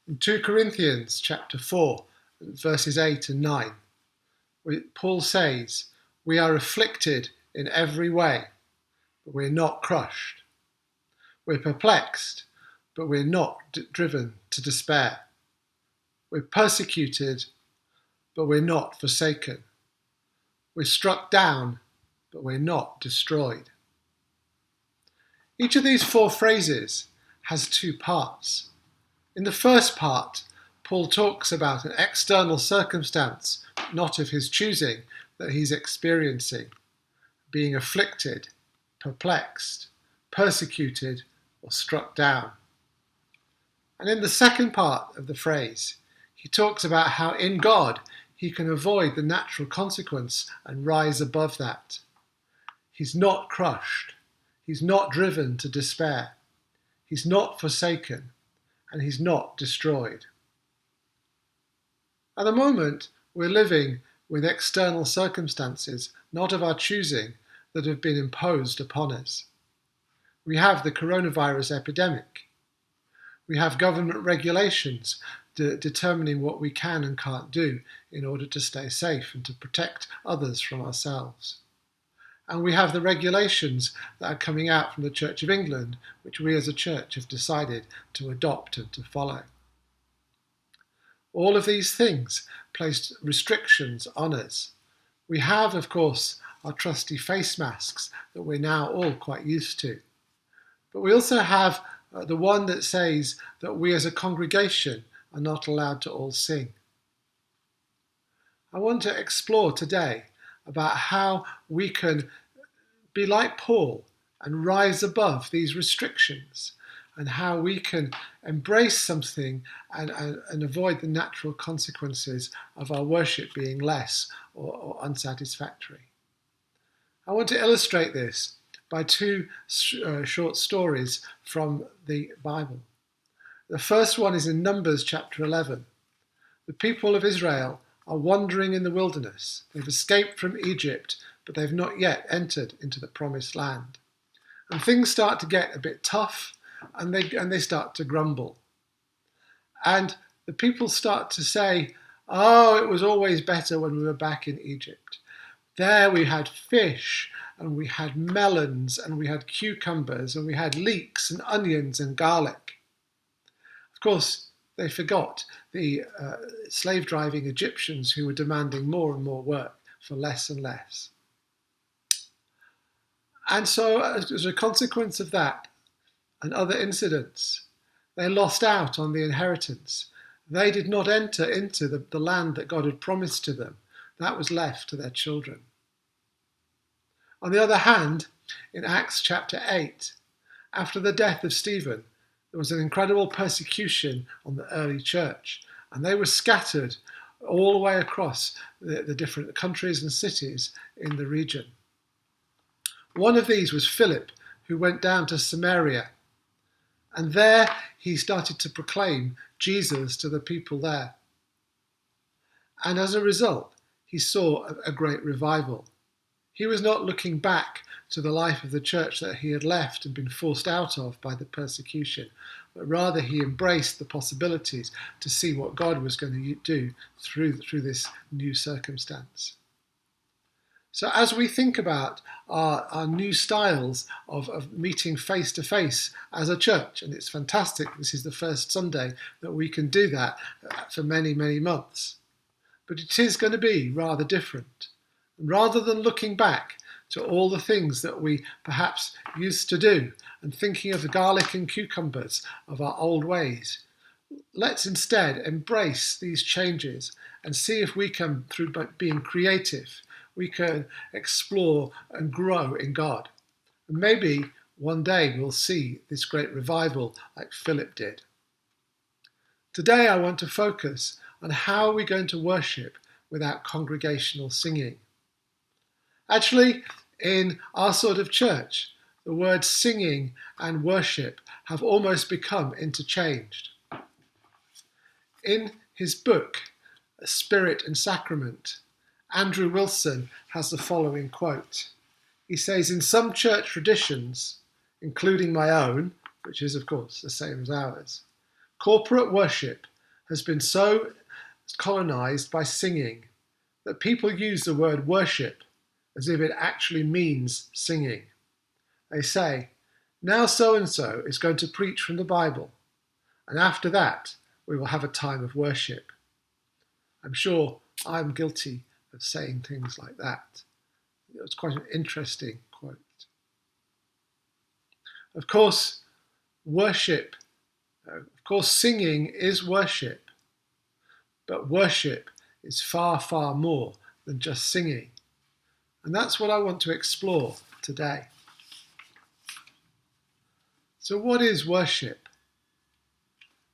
In 2 Corinthians chapter 4, verses 8 and 9, Paul says, "We are afflicted in every way, but we're not crushed. We're perplexed, but we're not driven to despair. We're persecuted, but we're not forsaken. We're struck down, but we're not destroyed." Each of these 4 phrases has 2 parts. In the first part, Paul talks about an external circumstance, not of his choosing, that he's experiencing, being afflicted, perplexed, persecuted, or struck down. And in the second part of the phrase, he talks about how in God he can avoid the natural consequence and rise above that. He's not crushed. He's not driven to despair. He's not forsaken. And he's not destroyed. At the moment, we're living with external circumstances, not of our choosing, that have been imposed upon us. We have the coronavirus epidemic. We have government regulations determining what we can and can't do in order to stay safe and to protect others from ourselves. And we have the regulations that are coming out from the Church of England, which we as a church have decided to adopt and to follow. All of these things placed restrictions on us. We have, of course, our trusty face masks that we're now all quite used to. But we also have the one that says that we as a congregation are not allowed to all sing. I want to explore today about how we can be like Paul and rise above these restrictions, and how we can embrace something and avoid the natural consequences of our worship being less or unsatisfactory. I want to illustrate this by 2 short stories from the Bible. The first one is in Numbers chapter 11. The people of Israel are wandering in the wilderness. They've escaped from Egypt, but they've not yet entered into the promised land. And things start to get a bit tough, and they start to grumble. And the people start to say, "Oh, it was always better when we were back in Egypt. There we had fish, and we had melons, and we had cucumbers, and we had leeks and onions and garlic." Of course, they forgot the slave-driving Egyptians who were demanding more and more work for less and less. And so, as a consequence of that and other incidents, they lost out on the inheritance. They did not enter into the land that God had promised to them. That was left to their children. On the other hand, in Acts chapter 8, after the death of Stephen, there was an incredible persecution on the early church, and they were scattered all the way across the different countries and cities in the region. One of these was Philip, who went down to Samaria, and there he started to proclaim Jesus to the people there. And as a result, he saw a great revival. He was not looking back to the life of the church that he had left and been forced out of by the persecution, but rather he embraced the possibilities to see what God was going to do through this new circumstance. So as we think about our new styles of meeting face to face as a church, and it's fantastic, this is the first Sunday that we can do that for many, many months. But it is going to be rather different. And rather than looking back to all the things that we perhaps used to do and thinking of the garlic and cucumbers of our old ways, let's instead embrace these changes and see if we can, through being creative, we can explore and grow in God. And maybe one day we'll see this great revival like Philip did. Today I want to focus on how we're going to worship without congregational singing. Actually, in our sort of church, the words singing and worship have almost become interchanged. In his book, Spirit and Sacrament, Andrew Wilson has the following quote. He says, "In some church traditions, including my own, which is of course the same as ours, corporate worship has been so colonized by singing that people use the word worship as if it actually means singing. They say, now so-and-so is going to preach from the Bible, and after that we will have a time of worship. I'm sure I'm guilty of saying things like that. It's quite an interesting quote. Of course, singing is worship, but worship is far, far more than just singing. And that's what I want to explore today. So what is worship?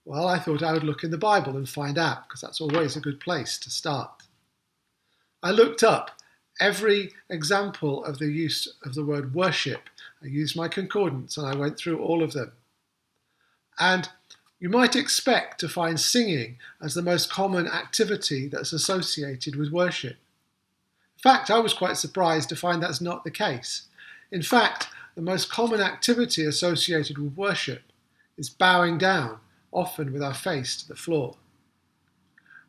Well, I thought I would look in the Bible and find out, because that's always a good place to start. I looked up every example of the use of the word worship. I used my concordance and I went through all of them. And you might expect to find singing as the most common activity that's associated with worship. In fact, I was quite surprised to find that's not the case. In fact, the most common activity associated with worship is bowing down, often with our face to the floor.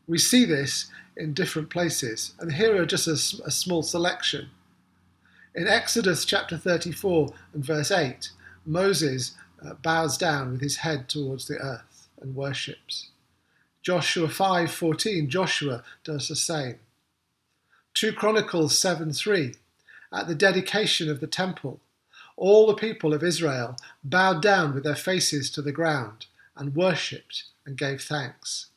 We see this in different places, and here are just a small selection. In Exodus chapter 34 and verse 8, Moses bows down with his head towards the earth and worships. Joshua 5:14, Joshua does the same. 2 Chronicles 7:3, at the dedication of the temple, all the people of Israel bowed down with their faces to the ground and worshipped and gave thanks.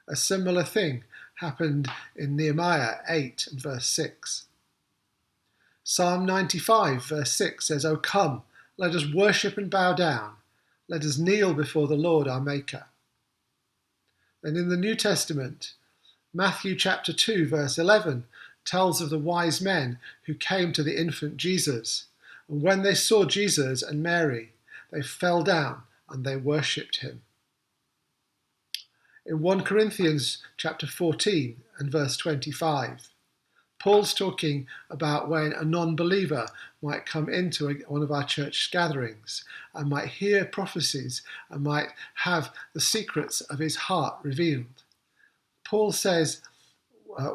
A similar thing happened in Nehemiah 8 and verse 6. Psalm 95 verse 6 says, "O come, let us worship and bow down. Let us kneel before the Lord our Maker." And in the New Testament, Matthew chapter 2 verse 11 tells of the wise men who came to the infant Jesus. And when they saw Jesus and Mary, they fell down and they worshipped him. In 1 Corinthians chapter 14 and verse 25, Paul's talking about when a non-believer might come into one of our church gatherings and might hear prophecies and might have the secrets of his heart revealed. Paul says,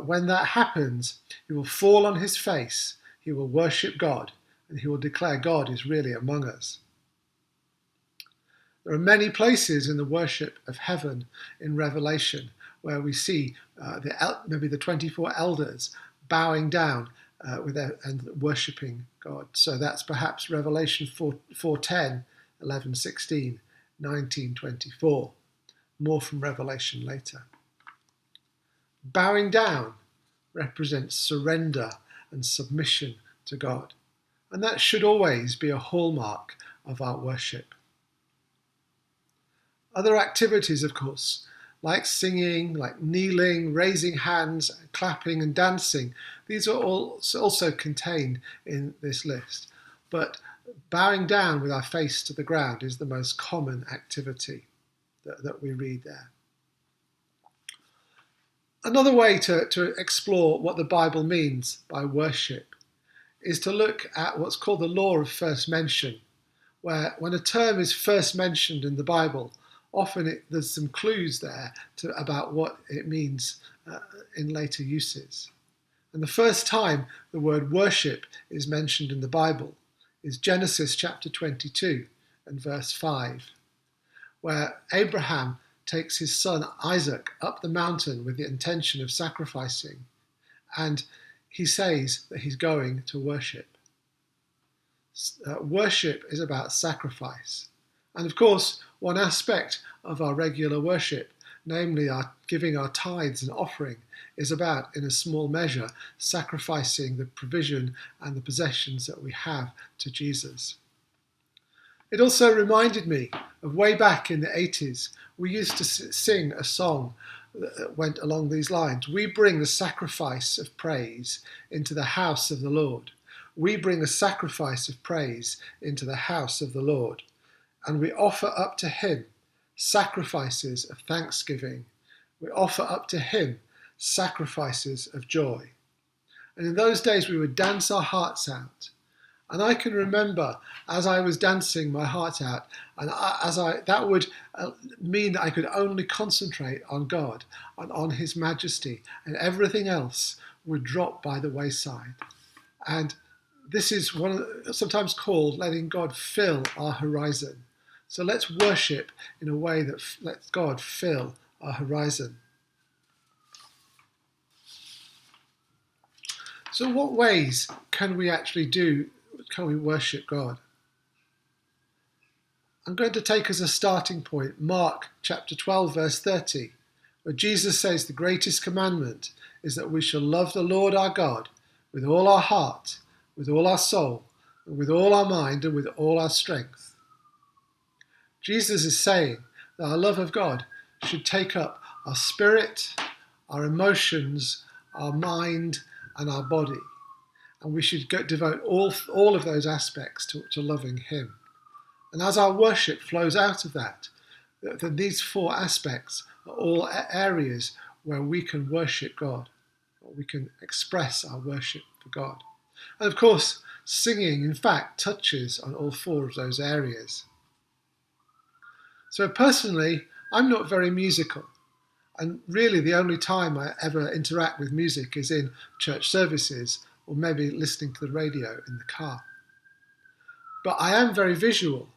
when that happens, he will fall on his face, he will worship God, and he will declare God is really among us. There are many places in the worship of heaven in Revelation where we see maybe the 24 elders bowing down and worshipping God. So that's perhaps Revelation 4:10, 11:16, 19:24. More from Revelation later. Bowing down represents surrender and submission to God. And that should always be a hallmark of our worship. Other activities, of course, like singing, like kneeling, raising hands, clapping and dancing, these are all also contained in this list. But bowing down with our face to the ground is the most common activity that we read there. Another way to explore what the Bible means by worship is to look at what's called the law of first mention, where when a term is first mentioned in the Bible, often there's some clues there about what it means in later uses. And the first time the word worship is mentioned in the Bible is Genesis chapter 22 and verse 5, where Abraham takes his son Isaac up the mountain with the intention of sacrificing, and he says that he's going to worship. Worship is about sacrifice. And of course, one aspect of our regular worship, namely our giving our tithes and offering, is about, in a small measure, sacrificing the provision and the possessions that we have to Jesus. It also reminded me of way back in the 80s, we used to sing a song that went along these lines. We bring the sacrifice of praise into the house of the Lord. We bring a sacrifice of praise into the house of the Lord. And we offer up to him sacrifices of thanksgiving. We offer up to him sacrifices of joy. And in those days we would dance our hearts out. And I can remember as I was dancing my heart out, and that would mean that I could only concentrate on God and on His majesty, and everything else would drop by the wayside. And this is sometimes called letting God fill our horizon. So let's worship in a way that lets God fill our horizon. So what ways can we worship God? I'm going to take as a starting point Mark chapter 12 verse 30, where Jesus says the greatest commandment is that we shall love the Lord our God with all our heart, with all our soul, and with all our mind, and with all our strength. Jesus is saying that our love of God should take up our spirit, our emotions, our mind, and our body. And we should devote all of those aspects to loving Him. And as our worship flows out of that, then these four aspects are all areas where we can worship God, or we can express our worship for God. And of course, singing, in fact, touches on all four of those areas. So personally, I'm not very musical. And really the only time I ever interact with music is in church services, or maybe listening to the radio in the car. But I am very visual.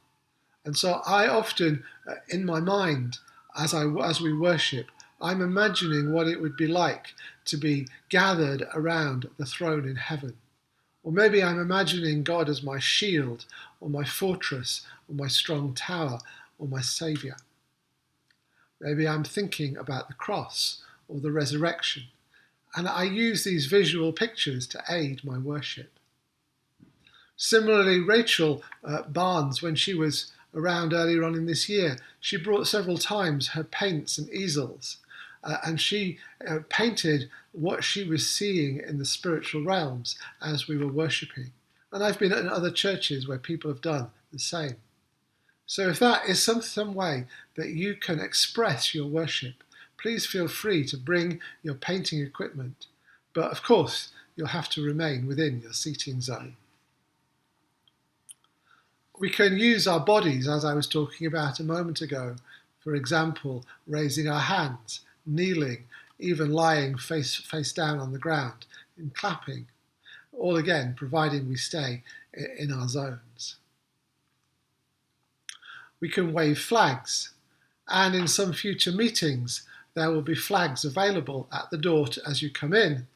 And so I often, in my mind, as we worship, I'm imagining what it would be like to be gathered around the throne in heaven. Or maybe I'm imagining God as my shield, or my fortress, or my strong tower, or my saviour. Maybe I'm thinking about the cross or the resurrection, and I use these visual pictures to aid my worship. Similarly, Rachel Barnes, when she was around earlier on in this year, she brought several times her paints and easels, and she painted what she was seeing in the spiritual realms as we were worshipping. And I've been in other churches where people have done the same. So if that is some way that you can express your worship, please feel free to bring your painting equipment. But of course, you'll have to remain within your seating zone. We can use our bodies, as I was talking about a moment ago. For example, raising our hands, kneeling, even lying face down on the ground, and clapping. All again, providing we stay in our zones. We can wave flags, and in some future meetings there will be flags available at the door as you come in,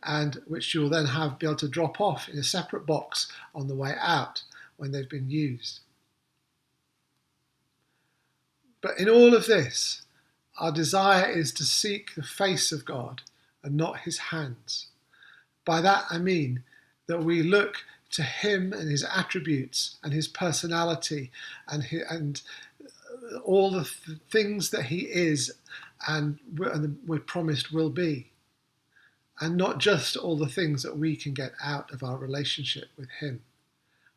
and which you'll then be able to drop off in a separate box on the way out when they've been used. But in all of this, our desire is to seek the face of God and not His hands. By that I mean that we look to Him and His attributes and His personality and all the things that He is and we're promised will be, and not just all the things that we can get out of our relationship with Him.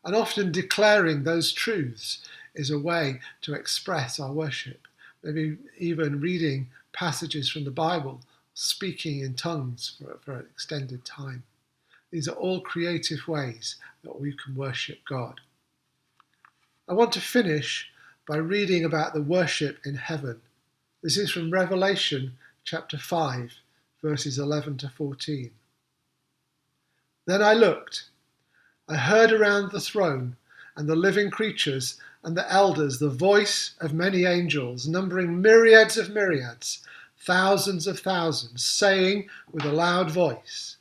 And often declaring those truths is a way to express our worship. Maybe even reading passages from the Bible, speaking in tongues for an extended time. These are all creative ways that we can worship God. I want to finish by reading about the worship in heaven. This is from Revelation chapter 5, verses 11 to 14. Then I looked. I heard around the throne and the living creatures and the elders the voice of many angels, numbering myriads of myriads, thousands of thousands, saying with a loud voice,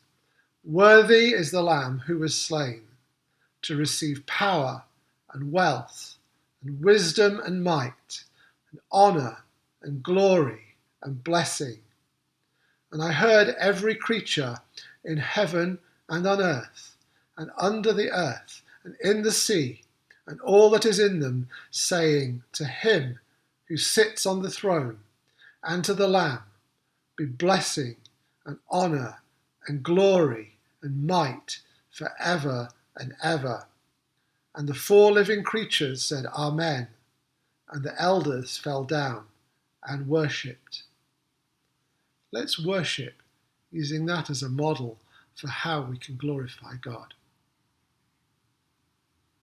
"Worthy is the Lamb who was slain, to receive power and wealth and wisdom and might and honour and glory and blessing." And I heard every creature in heaven and on earth and under the earth and in the sea and all that is in them, saying to Him who sits on the throne and to the Lamb be blessing and honour and glory and might for ever and ever. And the four living creatures said, Amen. And the elders fell down and worshipped. Let's worship using that as a model for how we can glorify God.